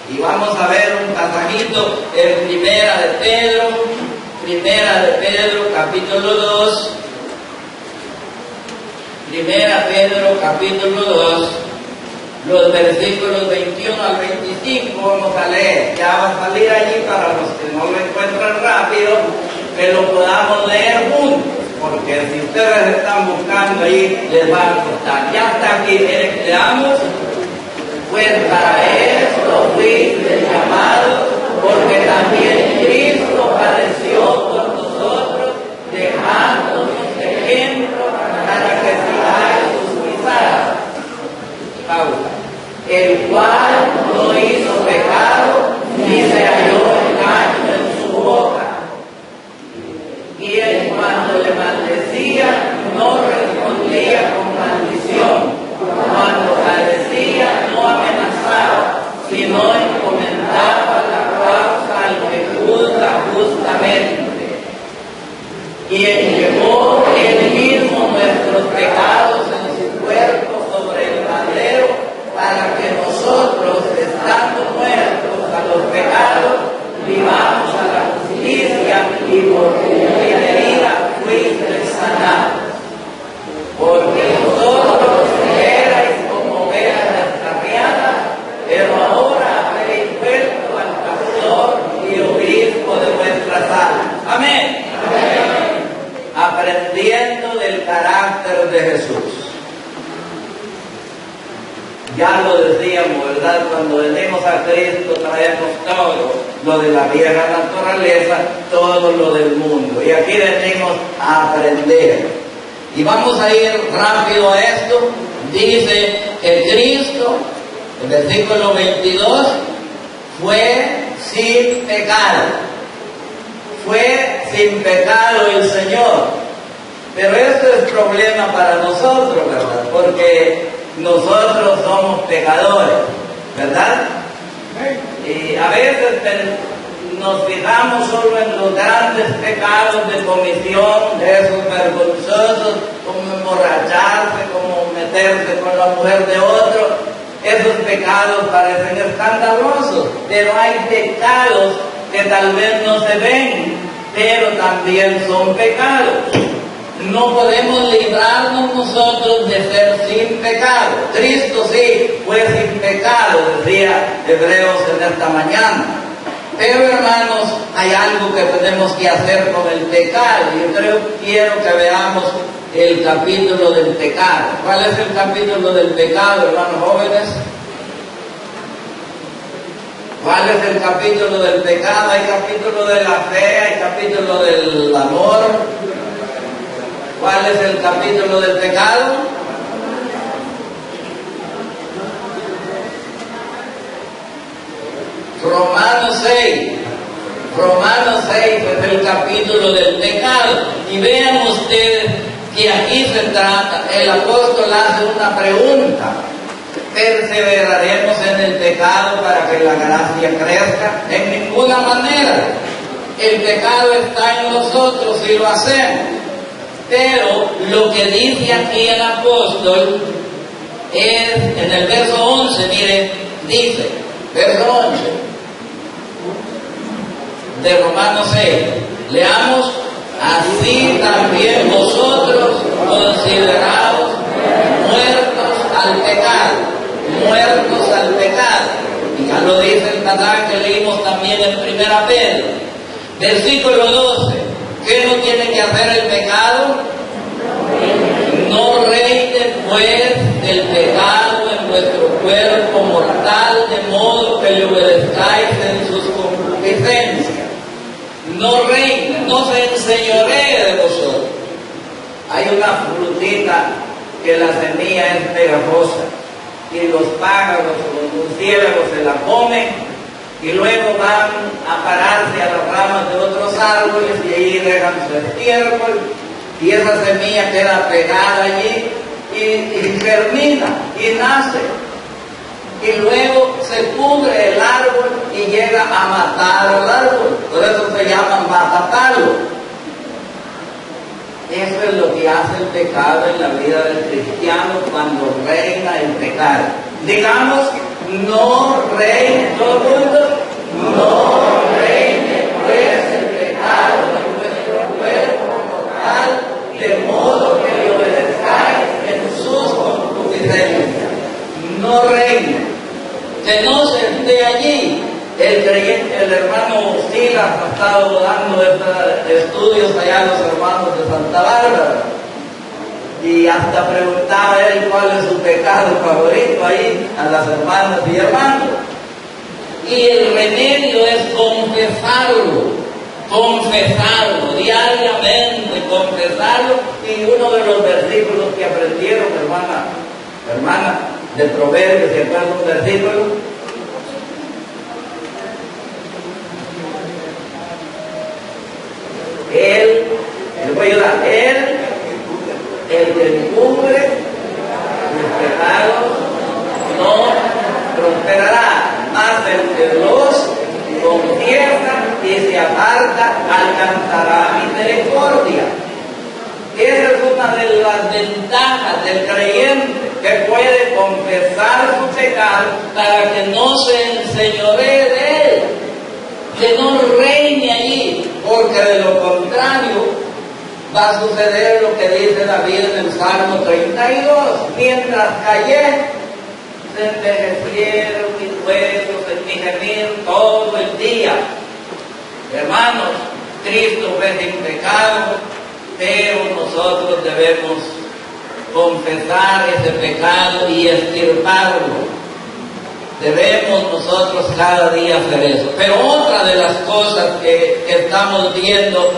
Y vamos a ver un pasajito en Primera de Pedro, capítulo 2. Primera Pedro, capítulo 2, los versículos 21 al 25, vamos a leer. Ya va a salir allí para los que no lo encuentran rápido, que lo podamos leer juntos, porque si ustedes están buscando ahí, les va a costar. Ya está aquí, miren, leamos. Pues para esto fuiste llamado, porque también Cristo padeció por nosotros, dejándonos ejemplo para que sigáis sus pisadas. Pausa. El cual no hizo pecado, ni se halló engaño en su boca. Y él, cuando le maldecía, no respondía con maldición. Cuando padecía, no amenazaba, sino encomendaba la causa al que juzga justamente. Quien llevó él mismo nuestros pecados en su cuerpo sobre el madero, para que nosotros, estando muertos a los pecados, vivamos a la justicia, y por cuya herida fuiste sanados. Porque vosotros erais como ovejas extraviadas, pero ahora habéis vuelto al pastor y obispo de vuestras almas. Amén. Amén. Aprendiendo del carácter de Jesús. Ya lo decíamos, ¿verdad? Cuando venimos a Cristo traemos todo lo de la vieja naturaleza, todo lo del mundo. Y aquí venimos a aprender. Y vamos a ir rápido a esto. Dice que Cristo, el versículo 22, fue sin pecado. Fue sin pecado el Señor. Pero esto es problema para nosotros, ¿verdad? Porque nosotros somos pecadores, ¿verdad? Y a veces nos fijamos solo en los grandes pecados de comisión, de esos vergonzosos, como emborracharse, como meterse con la mujer de otro. Esos pecados parecen escandalosos, pero hay pecados que tal vez no se ven, pero también son pecados. No podemos librarnos nosotros de ser sin pecado. Cristo sí fue sin pecado, decía Hebreos en esta mañana. Pero hermanos, hay algo que tenemos que hacer con el pecado. Yo quiero que veamos el capítulo del pecado. ¿Cuál es el capítulo del pecado, hermanos jóvenes? ¿Cuál es el capítulo del pecado? Hay capítulo de la fe, hay capítulo del amor. ¿Cuál es el capítulo del pecado? Romanos 6. Romanos 6 es el capítulo del pecado. Y vean ustedes que aquí se trata, el apóstol hace una pregunta. ¿Perseveraremos en el pecado para que la gracia crezca? En ninguna manera. El pecado está en nosotros y lo hacemos. Pero lo que dice aquí el apóstol es, en el verso 11, miren, dice, verso 11 de Romanos 6, leamos: así también vosotros considerados muertos al pecado. Y ya lo dice el pasaje que leímos también en Primera Pedro, versículo 12. ¿Qué no tiene que hacer el pecado? No reine pues el pecado en vuestro cuerpo mortal, de modo que le obedezcáis en sus concupiscencias. No reine, no se enseñoree de vosotros. Hay una frutita que la semilla es pegajosa y los pájaros o los murciélagos se la comen y luego van a pararse a las ramas de otros árboles y ahí dejan su estiércol y esa semilla queda pegada allí y germina y nace y luego se cubre el árbol y llega a matar al árbol. Por eso se llama matapalo. Eso es lo que hace el pecado en la vida del cristiano cuando reina el pecado. Digamos, no reine todo el El creyente, el hermano Silas ha estado dando estudios allá a los hermanos de Santa Bárbara. Y hasta preguntaba él cuál es su pecado favorito ahí a las hermanas y hermanos. Y el remedio es confesarlo diariamente, confesarlo. Y uno de los versículos que aprendieron, hermana, de Proverbios, ¿se acuerdan un versículo? Le voy a ayudar, el que encubre sus pecados no prosperará, mas el que los confiesa y se aparta alcanzará misericordia. Esa es una de las ventajas del creyente, que puede confesar su pecado para que no se enseñoree de él, que no reine allí, porque de lo contrario va a suceder lo que dice David en el Salmo 32. Mientras callé, se envejecieron mis huesos en mi gemir todo el día. Hermanos, Cristo fue sin pecado, pero nosotros debemos confesar ese pecado y extirparlo. Debemos nosotros cada día hacer eso. Pero otra de las cosas que estamos viendo,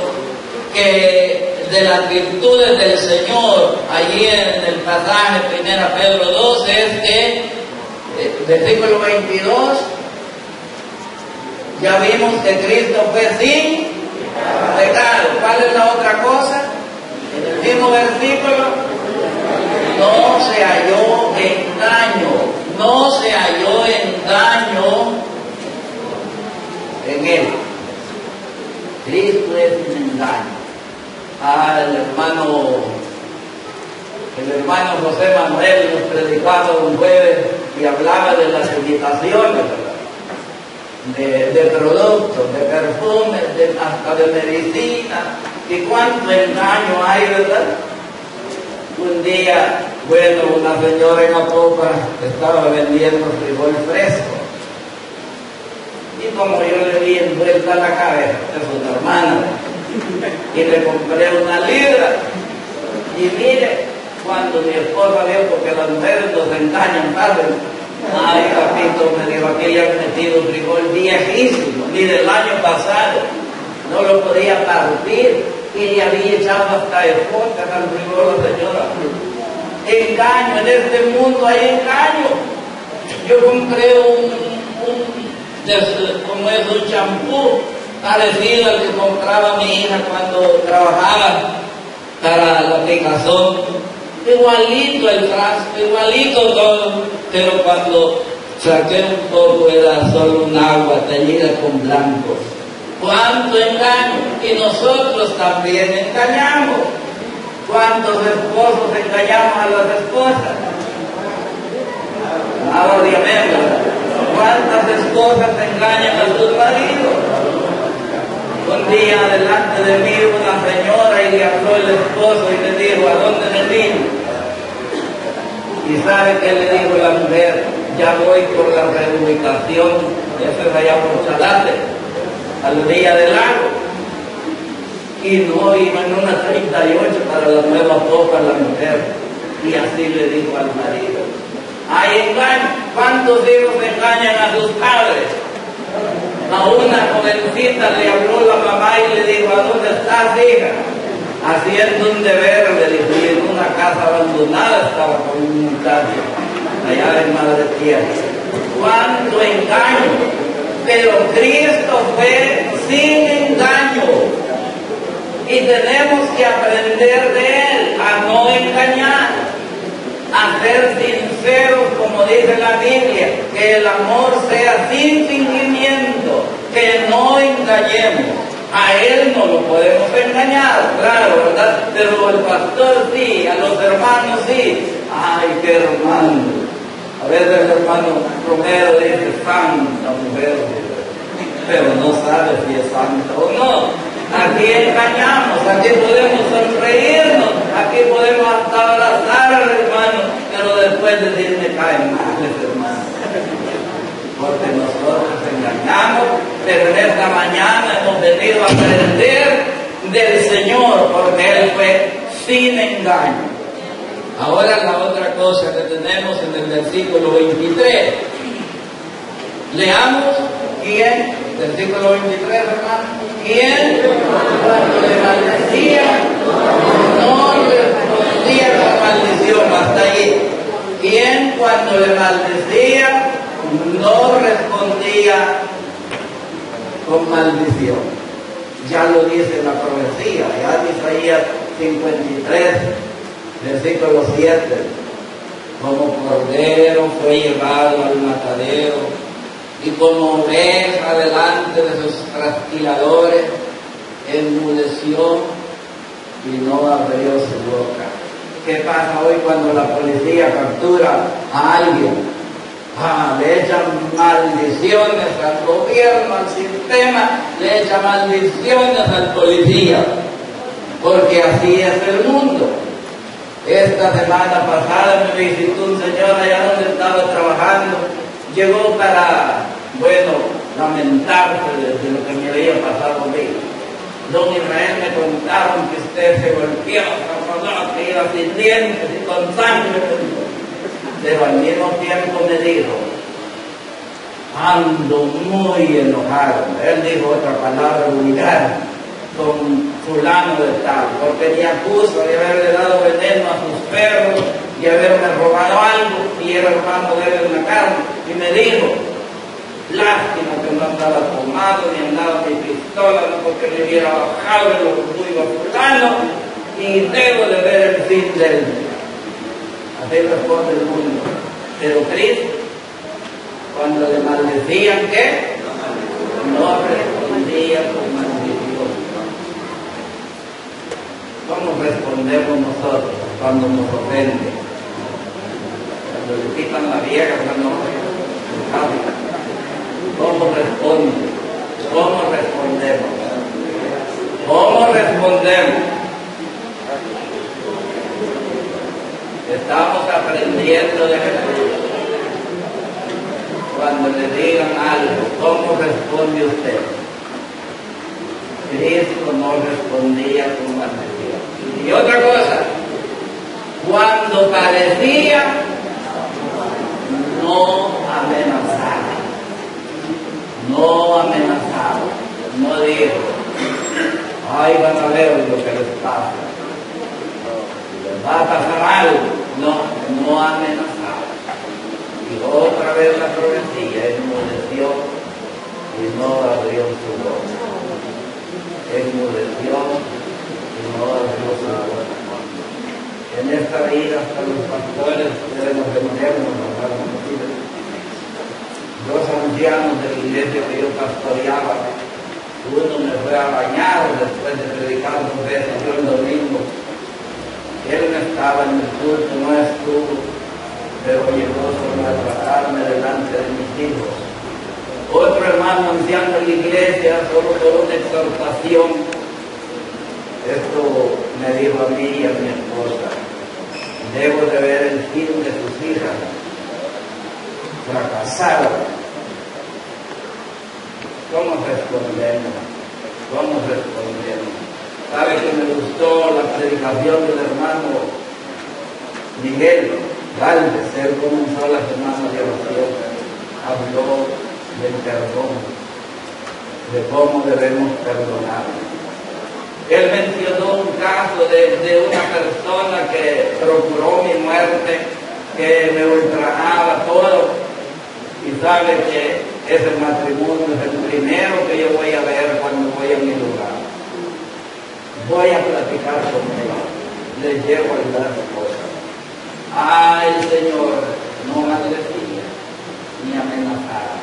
que de las virtudes del Señor, allí en el pasaje 1 Pedro 2, es que, versículo 22, ya vimos que Cristo fue sin pecado. ¿Cuál es la otra cosa? En el mismo versículo, no se halló engaño. No se halló engaño en él. Cristo es un engaño. El hermano José Manuel nos predicaba un jueves y hablaba de las imitaciones, de productos, de perfumes, hasta de medicina, y cuánto engaño hay, ¿verdad? Un día, una señora en Apopa estaba vendiendo frijol fresco, y como yo le di envuelta la cabeza, es una hermana, y le compré una libra, y mire, cuando mi esposa vio, porque las mujeres nos engañan, padre, ay, papito, me dijo, aquí ya han metido frijol viejísimo, ni del año pasado, no lo podía partir, y le había echado hasta esponja al frijol la señora. Engaño, en este mundo hay engaño. Yo compré como es un champú parecido al que compraba mi hija cuando trabajaba para la picazón, igualito el frasco, igualito todo, pero cuando saqué un poco era solo un agua teñida con blanco. ¿Cuánto engaño? Y nosotros también engañamos. ¿Cuántos esposos engañamos a las esposas? Obviamente. ¿Cuántas esposas engañan a sus maridos? Un día delante de mí una señora y le habló el esposo y le dijo, ¿a dónde me vino? Y ¿sabe qué le dijo la mujer? Ya voy por la reubicación, eso es allá por Chalate, al día del lago. Y no iba en una 38 para la nueva popa la mujer. Y así le dijo al marido. Hay engaño. ¿Cuántos hijos engañan a sus padres? A una jovencita le habló la mamá y le dijo, ¿a dónde estás, hija? Haciendo un deber, le dijo, y en una casa abandonada estaba con un muchacho, allá en Madre Tierra. ¿Cuánto engaño? Pero Cristo fue sin engaño. Y tenemos que aprender de Él a no engañar, a ser sinceros, como dice la Biblia, que el amor sea sin fingimiento, que no engañemos. A Él no lo podemos engañar, claro, ¿verdad? Pero al pastor sí, a los hermanos sí. Ay, qué hermano. A veces el hermano Romero dice, santa mujer, pero no sabe si es santa o no. Aquí engañamos, aquí podemos sonreírnos, aquí podemos hasta abrazar al hermano, pero después decir, me caen mal ese hermano. Porque nosotros engañamos pero en esta mañana hemos venido a aprender del Señor, porque Él fue sin engaño. Ahora la otra cosa que tenemos en el versículo 23. Leamos quién, versículo 23, hermano. ¿Quién cuando le maldecía no respondía con maldición? Hasta allí. ¿Quién cuando le maldecía no respondía con maldición? Ya lo dice la profecía, ya en Isaías 53, versículo 7. Como cordero fue llevado al matadero, y como oveja delante de sus trasquiladores, enmudeció y no abrió su boca. ¿Qué pasa hoy cuando la policía captura a alguien? Le echan maldiciones al gobierno, al sistema, le echan maldiciones al policía, porque así es el mundo. Esta semana pasada me visitó un señor allá donde estaba trabajando. Llegó para, lamentarse de lo que me había pasado a mí. Don Israel, me contaron que usted se golpeó, que iba sin dientes y con sangre. Pero al mismo tiempo me dijo, ando muy enojado. Él dijo otra palabra vulgar, con fulano de tal, porque me acusa de haberle dado veneno a sus perros y haberme robado algo, y era hermano de él en la carne. Y me dijo, lástima que no andaba tomado, ni andaba mi pistola, no porque le hubiera bajado el orgullo a fulano, y debo de ver el fin del día. Así responde el mundo. Pero Cristo, cuando le maldecían, ¿qué? No respondía con maldición. ¿Cómo respondemos nosotros cuando nos ofenden? Cuando le quitan la vieja, cuando nos ¿cómo responde? ¿Cómo respondemos? ¿Cómo respondemos? Estamos aprendiendo de Jesús. Cuando le digan algo, ¿cómo responde usted? Cristo no respondía con maldición. Y otra cosa, cuando parecía, no amenazaba. No amenazaba. No dijo, ay, van a ver lo que les pasa. Les va a pasar algo. No amenazaba. Y otra vez la profecía enmudeció y no abrió su boca. Enmudeció y no abrió su boca. En esta vida hasta los pastores debemos de ponernos dos ancianos de la iglesia que yo pastoreaba. Uno me fue a bañar después de predicar dos veces yo el domingo. Él no estaba en el culto, no estuvo, pero llegó solo a tratarme delante de mis hijos. Otro hermano anciano de la iglesia, solo por una exhortación, esto me dijo a mí y a mi esposa, debo de ver el fin de sus hijas, fracasaron. ¿Cómo respondemos? ¿Cómo respondemos? ¿Sabe que me gustó la predicación del hermano Miguel Galvez? Él comenzó la semana de oración, habló del perdón, de cómo debemos perdonar. Él mencionó un caso de una persona que procuró mi muerte, que me ultrajaba todo, y sabe que ese matrimonio es el primero que yo voy a ver cuando voy a mi lugar. Voy a platicar con él, le llevo a las cosas. Ay, Señor, no maldecía ni amenazaba.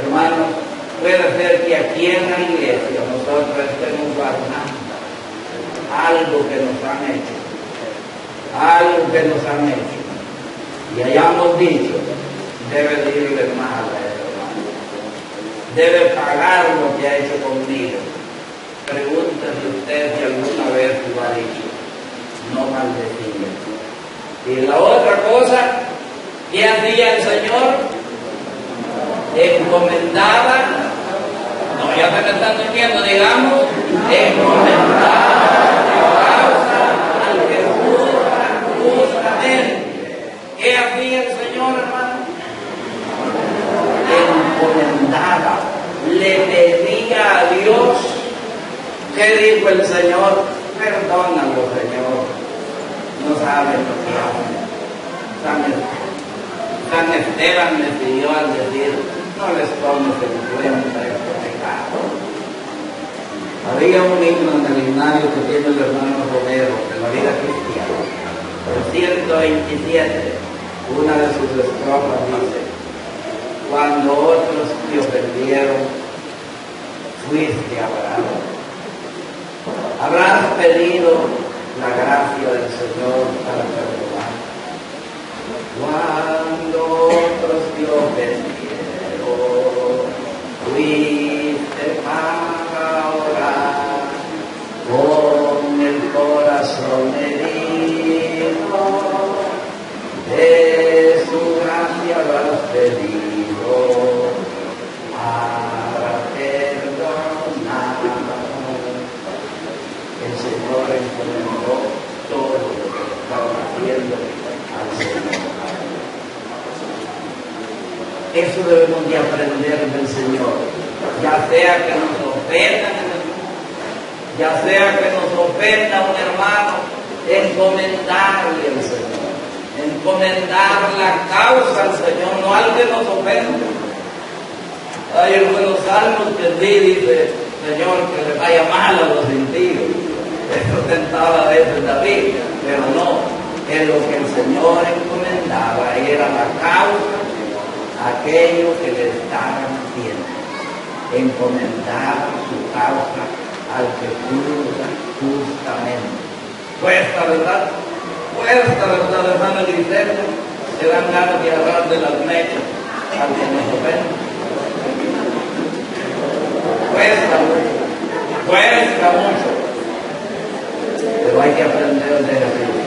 Hermanos, puede ser que aquí en la iglesia nosotros estemos guardando algo que nos han hecho, y hayamos dicho, debe de irle mal a ese hermano, debe pagar lo que ha hecho conmigo. Pregúntese usted si alguna vez lo ha dicho, no maldecía. Y la otra cosa, ¿qué hacía el Señor? encomendada, no, ya se me están diciendo, digamos, encomendada de causa al que juzga justamente. ¿Qué hacía el Señor, hermano? Encomendada, le pedía a Dios. ¿Qué dijo el Señor? Perdónalo, Señor, no saben lo que hacen. San Esteban le pidió al decir, no les tomes en cuenta este pecado. Había un himno en el himnario que tiene el hermano Romero de la vida cristiana. El 127, una de sus estrofas dice: cuando otros te ofendieron, fuiste abraham. Habrás pedido la gracia del Señor para perdonar. Cuando otros te ofendieron, fuiste para orar. Con el corazón herido, de su gracia lo has pedido para perdonar. El Señor encomendó todo lo que estaba haciendo al Señor. Eso debemos de aprender del Señor, ya sea que nos ofendan en el mundo, ya sea que nos ofenda un hermano, encomendarle al Señor, encomendar la causa al Señor, no al que nos ofende. Hay algunos salmos que dice, Señor, que le vaya mal a los impíos. Esto tentaba a veces David, pero no, que lo que el Señor encomendaba era la causa, aquello que le estaban haciendo, encomendar su causa al que juzga justamente. Cuesta, ¿verdad? Cuesta, ¿verdad, hermano Griselda? Se dan ganas de agarrar de las mechas al que nos ofende. Cuesta mucho, pero hay que aprender de Jesús.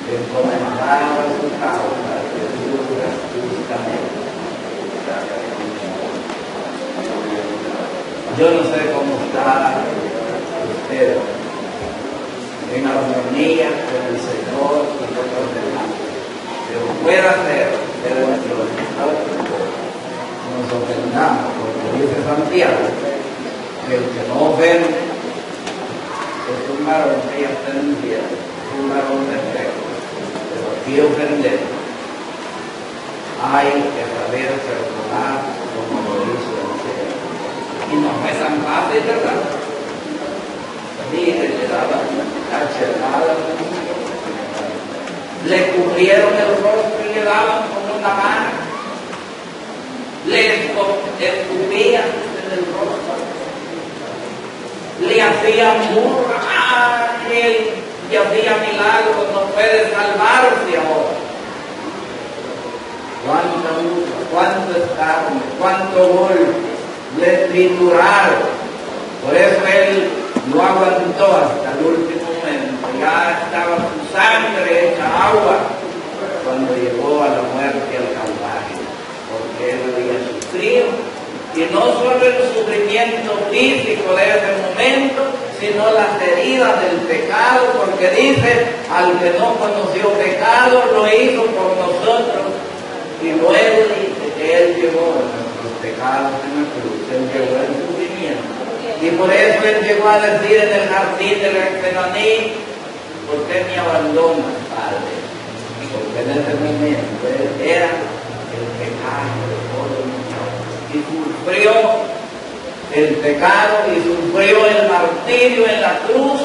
Encomendar su causa al que juzga justamente. Yo no sé cómo está usted en armonía con el Señor y con los demás, pero puede ser que dentro de nosotros nos ofendamos, porque dice Santiago que el que no ofende es un varón que ya está en el cielo, es un varón perfecto, pero aquí ofender hay que saber perdonar como lo hizo el Señor. Y no fue tan fácil, ¿verdad? Dije, le daban cachetadas, le cubrieron el rostro y le daban con una mano, le escupían en el rostro, le hacían burla, él y hacía milagros, no puede salvarse ahora. Cuánta lucha, cuánto escarnio, cuánto golpe, le trituraron. Por eso él no aguantó hasta el último momento, ya estaba su sangre hecha agua cuando llegó a la muerte al Calvario, porque él había sufrido, y no solo el sufrimiento físico de ese momento, sino las heridas del pecado, porque dice, al que no conoció pecado, lo hizo por nosotros, y luego dice que él llevó nuestros pecados en la cruz, él llevó el sufrimiento. Y por eso él llegó a decir en el jardín del Getsemaní, ¿por qué me abandonas, Padre? Porque en ese momento él era el pecado de todo el mundo. Y sufrió el pecado y sufrió el martirio en la cruz,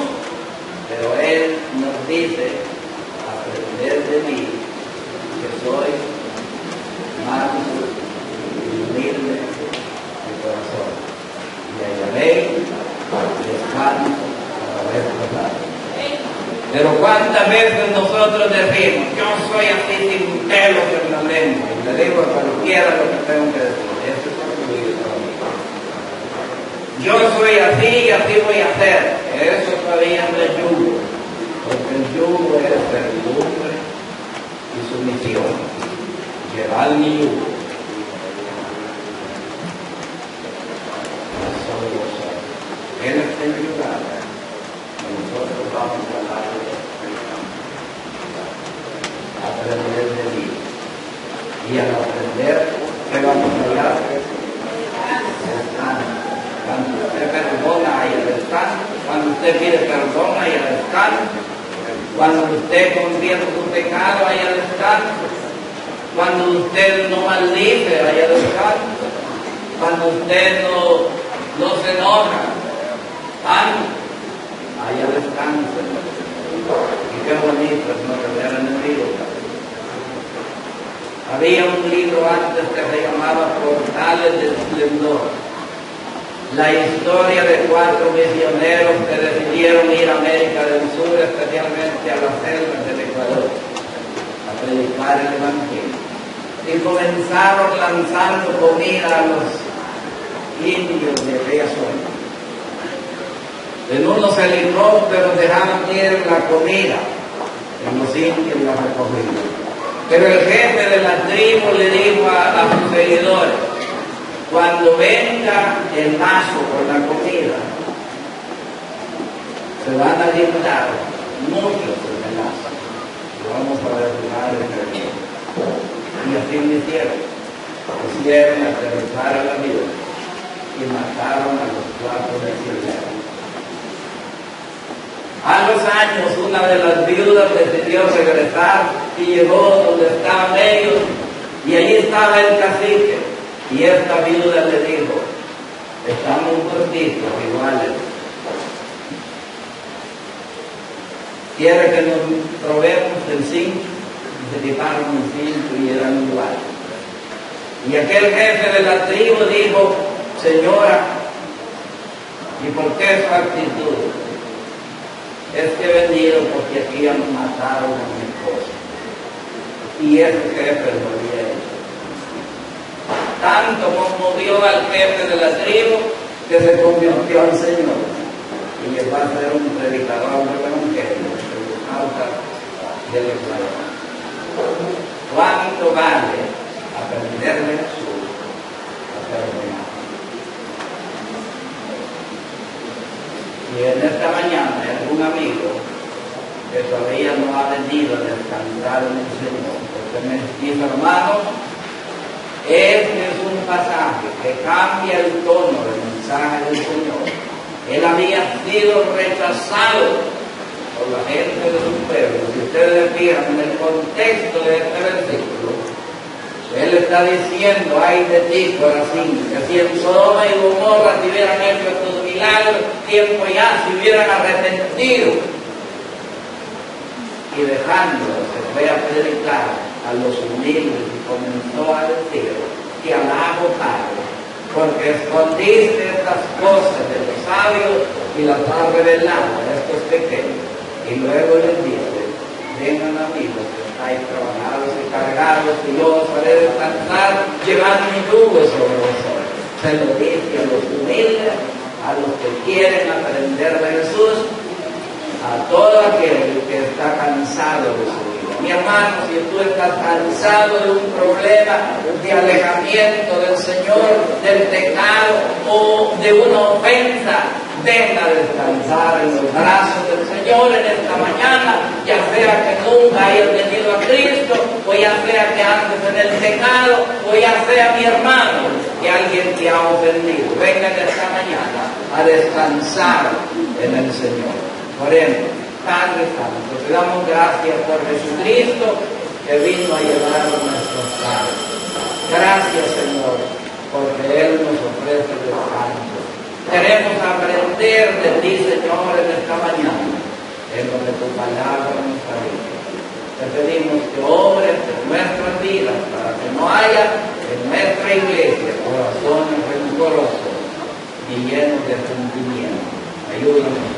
pero él nos dice, aprended de mí, que soy manso y humilde de corazón. Y hallaréis descanso para vuestras almas. Pero cuántas veces nosotros decimos, yo soy así sin pelos en la lengua, y le digo a cualquiera lo que tengo que decir, eso es orgullo para mí. Yo soy así y así voy a hacer, eso todavía no es yugo, porque el yugo es servidumbre y sumisión. Llevad mi yugo y en Uganda, nosotros vamos a hablar a aprender de Dios. Y al aprender, ¿qué vamos a hallar? Descanso. Cuando usted perdona, hay el descanso. Cuando usted pide perdón, hay el descanso. Cuando usted confiesa su pecado, hay el descanso. Cuando usted no maldice, hay el descanso. Cuando usted no se enoja, hay el descanso. Y qué bonito es no tener enemigos. Había un libro antes que se llamaba Portales de Esplendor. La historia de 4 misioneros que decidieron ir a América del Sur, especialmente a las selvas del Ecuador, a predicar el Evangelio. Y comenzaron lanzando comida a los indios de aquella zona. En unos helicópteros dejaban ir la comida y los indios la recogían. Pero el jefe de la tribu le dijo a sus seguidores: cuando venga el lazo con la comida, se van a librar muchos en el lazo. Y vamos a derribar el río. Y así lo hicieron. Pusieron a aterrizar al avión y mataron a los 4 misioneros. A los años, una de las viudas decidió regresar y llegó donde estaban ellos, y allí estaba el cacique. Y esta viuda le dijo: estamos gorditos, iguales. ¿Quiere que nos probemos el zinc? Se quitaron el zinc y eran iguales. Y aquel jefe de la tribu dijo: señora, ¿y por qué su actitud? Es que he venido porque aquí mataron a mi esposa. Y ese jefe lo había hecho. Tanto conmovió al jefe de la tribu que se convirtió al Señor y llegó a ser un predicador del Evangelio de causa del Ecuador. ¿Cuánto vale aprender de Jesús a perdonar? Y en esta mañana hay algún amigo que todavía no ha venido a descansar en el Señor, porque me dice: hermano, este es un pasaje que cambia el tono del mensaje del Señor. Él había sido rechazado por la gente de su pueblo. Si ustedes fijan en el contexto de este versículo, él está diciendo: ay de ti, Corazín, que si en Sodoma y Gomorra te hubieran hecho estos milagros, tiempo ya se hubieran arrepentido. Y dejándolo, se fue a predicar a los humildes y comenzó a decir: te alabo, Padre, porque escondiste estas cosas de los sabios y las has revelado a estos pequeños. Y luego les dice: vengan a mí los que estáis trabajados y cargados, y yo os haré descansar, llevad mi yugo sobre vosotros. Se lo dice a los humildes, a los que quieren aprender de Jesús, a todo aquel que está cansado de su vida. Mi hermano, si tú estás cansado de un problema de alejamiento del Señor, del pecado o de una ofensa, ven a descansar en los brazos del Señor en esta mañana, ya sea que nunca hayas venido a Cristo, o ya sea que andes en el pecado, o ya sea, mi hermano, que alguien te ha ofendido. Venga en esta mañana a descansar en el Señor. Oremos. Padre Santo, te damos gracias por Jesucristo que vino a llevarnos nuestros padres. Gracias, Señor, porque Él nos ofrece descanso. Queremos aprender de ti, Señor, en esta mañana, en lo que tu palabra nos ha dicho. Te pedimos que obres en nuestras vidas para que no haya en nuestra iglesia corazones rencorosos y llenos de sentimiento. Ayúdanos.